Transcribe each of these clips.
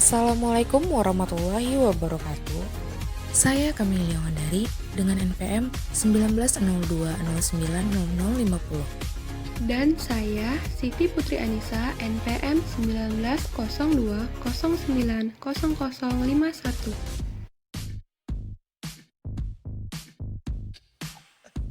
Assalamualaikum warahmatullahi wabarakatuh. Saya Kamelia Wandari dengan NPM 1902090050. Dan saya Siti Putri Anissa NPM 1902090051.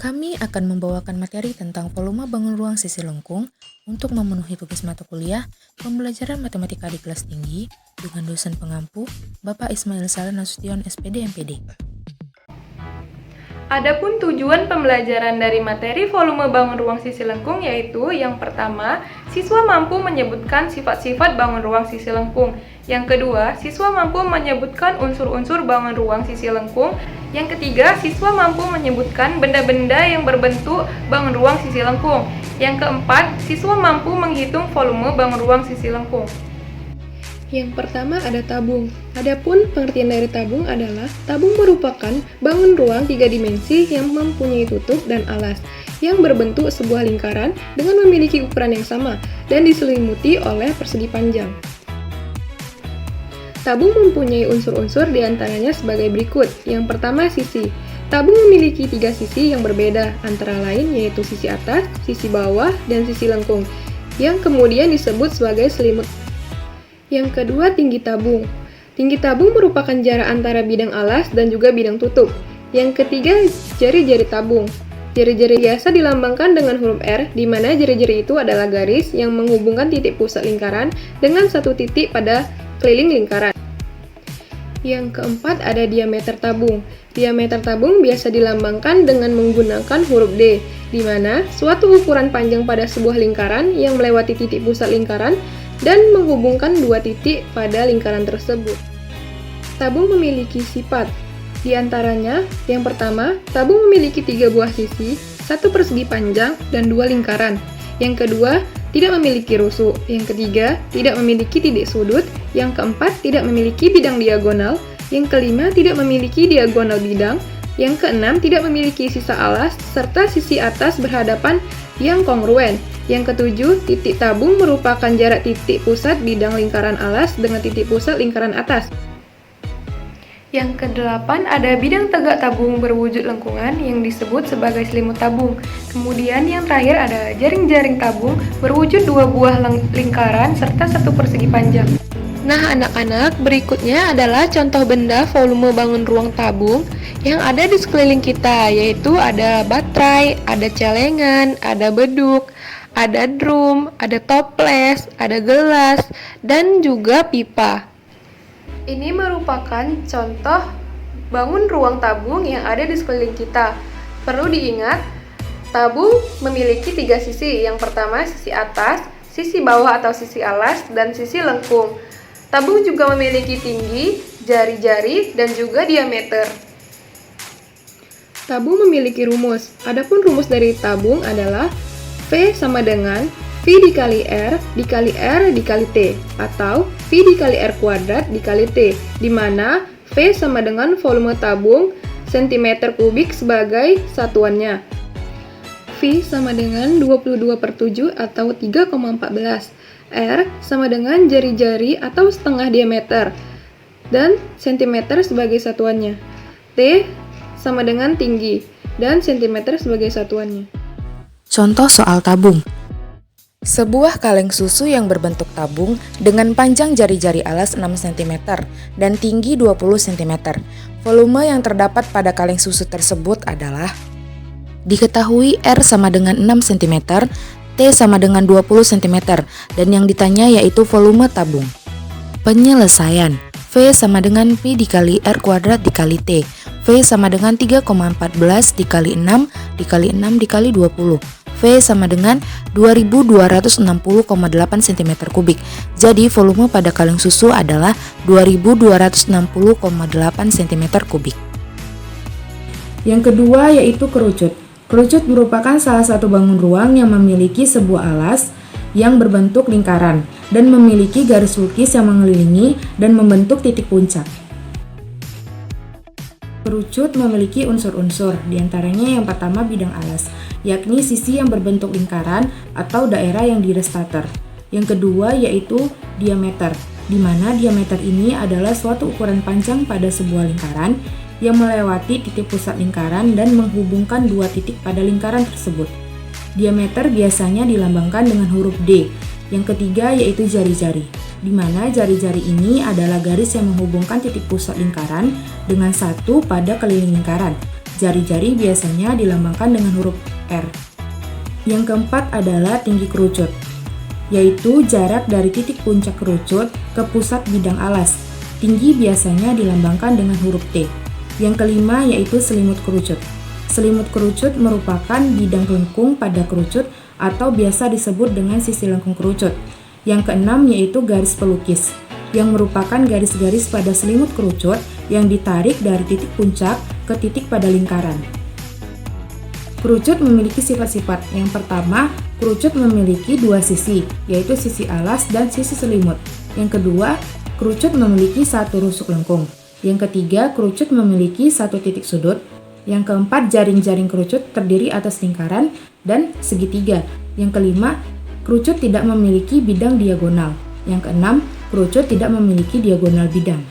Kami akan membawakan materi tentang volume bangun ruang sisi lengkung untuk memenuhi tugas mata kuliah pembelajaran matematika di kelas tinggi dengan dosen pengampu Bapak Ismail Saleh Nasution SPD MPD. Adapun tujuan pembelajaran dari materi volume bangun ruang sisi lengkung yaitu yang pertama, siswa mampu menyebutkan sifat-sifat bangun ruang sisi lengkung. Yang kedua, siswa mampu menyebutkan unsur-unsur bangun ruang sisi lengkung. Yang ketiga, siswa mampu menyebutkan benda-benda yang berbentuk bangun ruang sisi lengkung. Yang keempat, siswa mampu menghitung volume bangun ruang sisi lengkung. Yang pertama ada tabung. Adapun pengertian dari tabung adalah tabung merupakan bangun ruang 3 dimensi yang mempunyai tutup dan alas yang berbentuk sebuah lingkaran dengan memiliki ukuran yang sama dan diselimuti oleh persegi panjang. Tabung mempunyai unsur-unsur diantaranya sebagai berikut. Yang pertama sisi. Tabung memiliki 3 sisi yang berbeda, antara lain yaitu sisi atas, sisi bawah, dan sisi lengkung, yang kemudian disebut sebagai selimut. Yang kedua, tinggi tabung. Tinggi tabung merupakan jarak antara bidang alas dan juga bidang tutup. Yang ketiga, jari-jari tabung. Jari-jari biasa dilambangkan dengan huruf R, di mana jari-jari itu adalah garis yang menghubungkan titik pusat lingkaran dengan satu titik pada keliling lingkaran. Yang keempat, ada diameter tabung. Diameter tabung biasa dilambangkan dengan menggunakan huruf D, di mana suatu ukuran panjang pada sebuah lingkaran yang melewati titik pusat lingkaran dan menghubungkan dua titik pada lingkaran tersebut. Tabung memiliki sifat. Di antaranya, yang pertama, tabung memiliki 3 buah sisi, 1 persegi panjang, dan 2 lingkaran. Yang kedua, tidak memiliki rusuk. Yang ketiga, tidak memiliki titik sudut. Yang keempat, tidak memiliki bidang diagonal. Yang kelima, tidak memiliki diagonal bidang. Yang keenam, tidak memiliki sisa alas, serta sisi atas berhadapan yang kongruen. Yang ketujuh, titik tabung merupakan jarak titik pusat bidang lingkaran alas dengan titik pusat lingkaran atas. Yang kedelapan, ada bidang tegak tabung berwujud lengkungan yang disebut sebagai selimut tabung. Kemudian yang terakhir ada jaring-jaring tabung berwujud 2 buah lingkaran serta 1 persegi panjang. Nah anak-anak, berikutnya adalah contoh benda volume bangun ruang tabung yang ada di sekeliling kita, yaitu ada baterai, ada celengan, ada beduk, ada drum, ada toples, ada gelas, dan juga pipa. Ini merupakan contoh bangun ruang tabung yang ada di sekeliling kita. Perlu diingat, tabung memiliki 3 sisi. Yang pertama sisi atas, sisi bawah atau sisi alas, dan sisi lengkung. Tabung juga memiliki tinggi, jari-jari, dan juga diameter. Tabung memiliki rumus. Adapun rumus dari tabung adalah V sama dengan V dikali R dikali R dikali T, atau V dikali R kuadrat dikali T, di mana V sama dengan volume tabung cm kubik sebagai satuannya. V sama dengan 22/7 atau 3,14. R sama dengan jari-jari atau setengah diameter, dan cm sebagai satuannya. T sama dengan tinggi, dan cm sebagai satuannya. Contoh soal tabung. Sebuah kaleng susu yang berbentuk tabung dengan panjang jari-jari alas 6 cm dan tinggi 20 cm. Volume yang terdapat pada kaleng susu tersebut adalah: diketahui R sama dengan 6 cm, T sama dengan 20 cm, dan yang ditanya yaitu volume tabung. Penyelesaian. V sama dengan V dikali R kuadrat dikali T. V sama dengan 3,14 dikali 6 dikali 6 dikali 20. V sama dengan 2260,8 cm kubik. Jadi volume pada kaleng susu adalah 2260,8 cm kubik. Yang kedua yaitu kerucut. Kerucut merupakan salah satu bangun ruang yang memiliki sebuah alas yang berbentuk lingkaran dan memiliki garis lukis yang mengelilingi dan membentuk titik puncak. Kerucut memiliki unsur-unsur, diantaranya yang pertama bidang alas, yakni sisi yang berbentuk lingkaran atau daerah yang direstater. Yang kedua yaitu diameter. di mana diameter ini adalah suatu ukuran panjang pada sebuah lingkaran yang melewati titik pusat lingkaran dan menghubungkan dua titik pada lingkaran tersebut. Diameter biasanya dilambangkan dengan huruf D. Yang ketiga yaitu jari-jari, di mana jari-jari ini adalah garis yang menghubungkan titik pusat lingkaran dengan satu pada keliling lingkaran. Jari-jari biasanya dilambangkan dengan huruf R. Yang keempat adalah tinggi kerucut, yaitu jarak dari titik puncak kerucut ke pusat bidang alas. Tinggi biasanya dilambangkan dengan huruf T. Yang kelima yaitu selimut kerucut. Selimut kerucut merupakan bidang lengkung pada kerucut atau biasa disebut dengan sisi lengkung kerucut. Yang keenam yaitu garis pelukis, yang merupakan garis-garis pada selimut kerucut yang ditarik dari titik puncak ke titik pada lingkaran. Kerucut memiliki sifat-sifat. Yang pertama, kerucut memiliki dua sisi, yaitu sisi alas dan sisi selimut. Yang kedua, kerucut memiliki satu rusuk lengkung. Yang ketiga, kerucut memiliki satu titik sudut. Yang keempat, jaring-jaring kerucut terdiri atas lingkaran dan segitiga. Yang kelima, kerucut tidak memiliki bidang diagonal. Yang keenam, kerucut tidak memiliki diagonal bidang.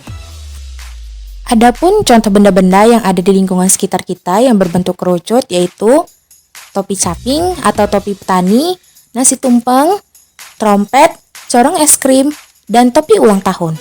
Adapun contoh benda-benda yang ada di lingkungan sekitar kita yang berbentuk kerucut yaitu topi caping atau topi petani, nasi tumpeng, trompet, corong es krim, dan topi ulang tahun.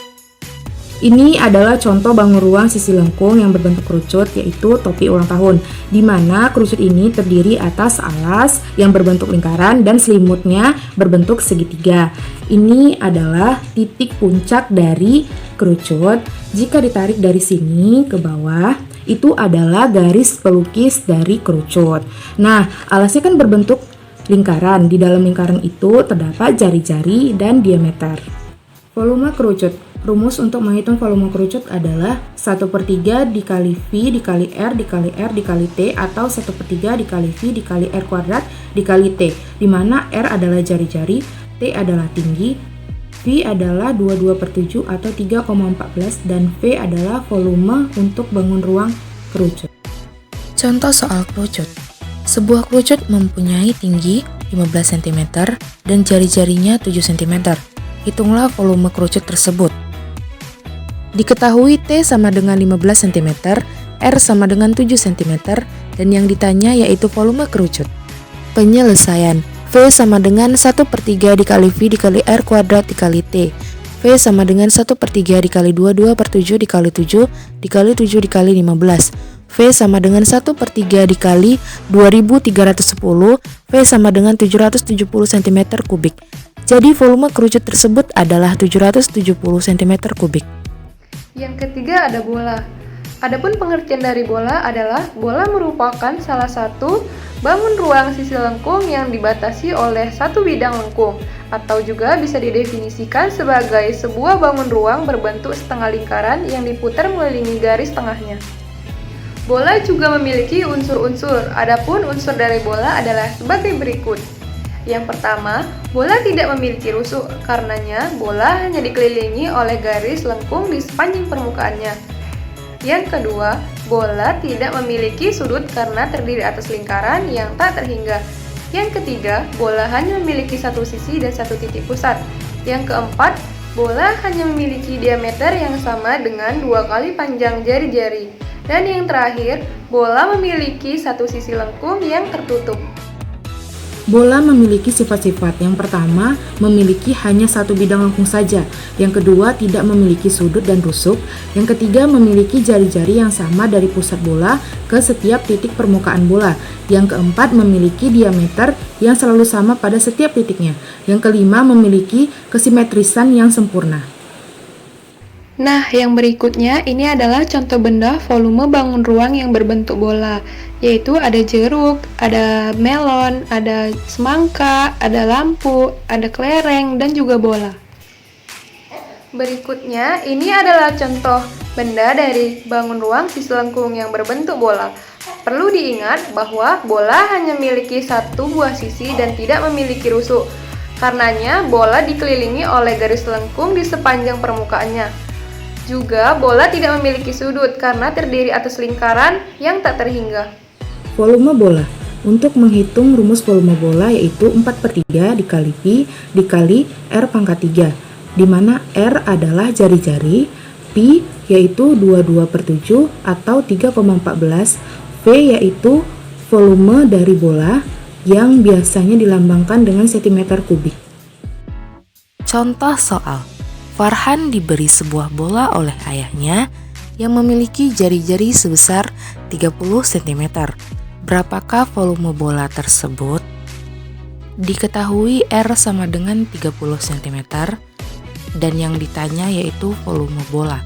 Ini adalah contoh bangun ruang sisi lengkung yang berbentuk kerucut, yaitu topi ulang tahun, di mana kerucut ini terdiri atas alas yang berbentuk lingkaran dan selimutnya berbentuk segitiga. Ini adalah titik puncak dari kerucut. Jika ditarik dari sini ke bawah, itu adalah garis pelukis dari kerucut. Nah, alasnya kan berbentuk lingkaran. Di dalam lingkaran itu terdapat jari-jari dan diameter. Volume kerucut. Rumus untuk menghitung volume kerucut adalah 1/3 dikali V dikali R dikali R dikali T atau 1/3 dikali V dikali R kuadrat dikali T, di mana R adalah jari-jari, T adalah tinggi, V adalah 22/7 atau 3,14 dan V adalah volume untuk bangun ruang kerucut. Contoh soal kerucut. Sebuah kerucut mempunyai tinggi 15 cm dan jari-jarinya 7 cm. Hitunglah volume kerucut tersebut. Diketahui T sama dengan 15 cm, R sama dengan 7 cm, dan yang ditanya yaitu volume kerucut. Penyelesaian. V sama dengan 1/3 dikali V dikali R kuadrat dikali T. V sama dengan 1/3 dikali 22/7 dikali 7 dikali 7 dikali 15. V sama dengan 1/3 dikali 2310. V sama dengan 770 cm kubik. Jadi volume kerucut tersebut adalah 770 cm kubik. Yang ketiga ada bola. Adapun pengertian dari bola adalah bola merupakan salah satu bangun ruang sisi lengkung yang dibatasi oleh satu bidang lengkung, atau juga bisa didefinisikan sebagai sebuah bangun ruang berbentuk setengah lingkaran yang diputar mengelilingi garis tengahnya. Bola juga memiliki unsur-unsur. Adapun unsur dari bola adalah sebagai berikut. Yang pertama, bola tidak memiliki rusuk, karenanya bola hanya dikelilingi oleh garis lengkung di sepanjang permukaannya. Yang kedua, bola tidak memiliki sudut karena terdiri atas lingkaran yang tak terhingga. Yang ketiga, bola hanya memiliki satu sisi dan satu titik pusat. Yang keempat, bola hanya memiliki diameter yang sama dengan 2 kali panjang jari-jari. Dan yang terakhir, bola memiliki satu sisi lengkung yang tertutup. Bola memiliki sifat-sifat. Yang pertama, memiliki hanya satu bidang lengkung saja. Yang kedua, tidak memiliki sudut dan rusuk. Yang ketiga, memiliki jari-jari yang sama dari pusat bola ke setiap titik permukaan bola. Yang keempat, memiliki diameter yang selalu sama pada setiap titiknya. Yang kelima, memiliki kesimetrisan yang sempurna. Nah, yang berikutnya ini adalah contoh benda volume bangun ruang yang berbentuk bola, yaitu ada jeruk, ada melon, ada semangka, ada lampu, ada kelereng, dan juga bola. Berikutnya, ini adalah contoh benda dari bangun ruang sisi lengkung yang berbentuk bola. Perlu diingat bahwa bola hanya memiliki satu buah sisi dan tidak memiliki rusuk. Karenanya, bola dikelilingi oleh garis lengkung di sepanjang permukaannya. Juga, bola tidak memiliki sudut karena terdiri atas lingkaran yang tak terhingga. Volume bola. Untuk menghitung rumus volume bola yaitu 4/3 dikali Pi dikali R pangkat 3. di mana R adalah jari-jari, Pi yaitu 22/7 atau 3,14, V yaitu volume dari bola yang biasanya dilambangkan dengan cm kubik. Contoh soal, Farhan diberi sebuah bola oleh ayahnya yang memiliki jari-jari sebesar 30 cm. Berapakah volume bola tersebut? Diketahui R sama dengan 30 cm dan yang ditanya yaitu volume bola.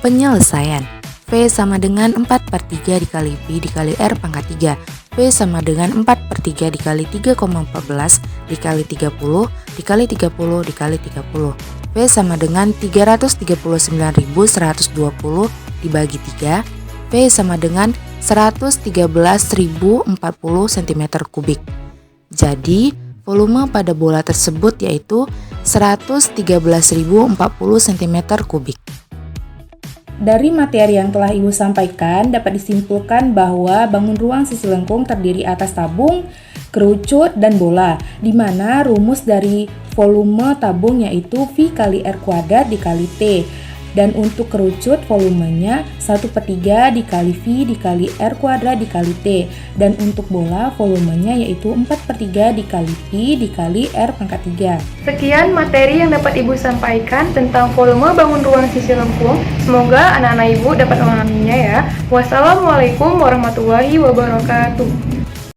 Penyelesaian, V sama dengan 4/3 dikali Pi dikali R pangkat 3. V sama dengan 4/3 dikali 3,14 dikali 30 dikali 30 dikali 30. V sama dengan 339.120 dibagi 3. V sama dengan 113.040 cm kubik. Jadi, volume pada bola tersebut yaitu 113.040 cm kubik. Dari materi yang telah Ibu sampaikan, dapat disimpulkan bahwa bangun ruang sisi lengkung terdiri atas tabung, kerucut, dan bola, di mana rumus dari volume tabung yaitu V kali R kuadrat dikali T. Dan untuk kerucut volumenya 1/3 dikali V dikali R kuadrat dikali T. Dan untuk bola volumenya yaitu 4/3 dikali Pi dikali R pangkat 3. Sekian materi yang dapat Ibu sampaikan tentang volume bangun ruang sisi lengkung. Semoga anak-anak Ibu dapat memahaminya ya. Wassalamualaikum warahmatullahi wabarakatuh.